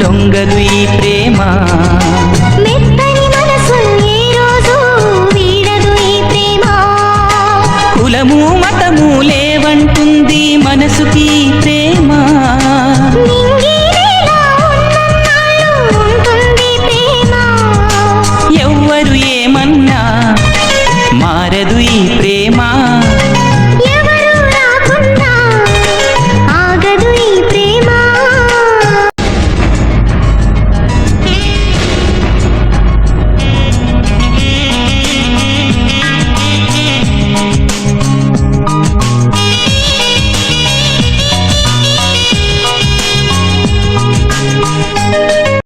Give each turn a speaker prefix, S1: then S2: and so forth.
S1: లొంగదు ఈ ప్రేమ.
S2: మెత్తని మనసు ఏ రోజు వీడదు ఈ ప్రేమ.
S1: కులము మతము లేవంటుంది మనసుకి ప్రేమ.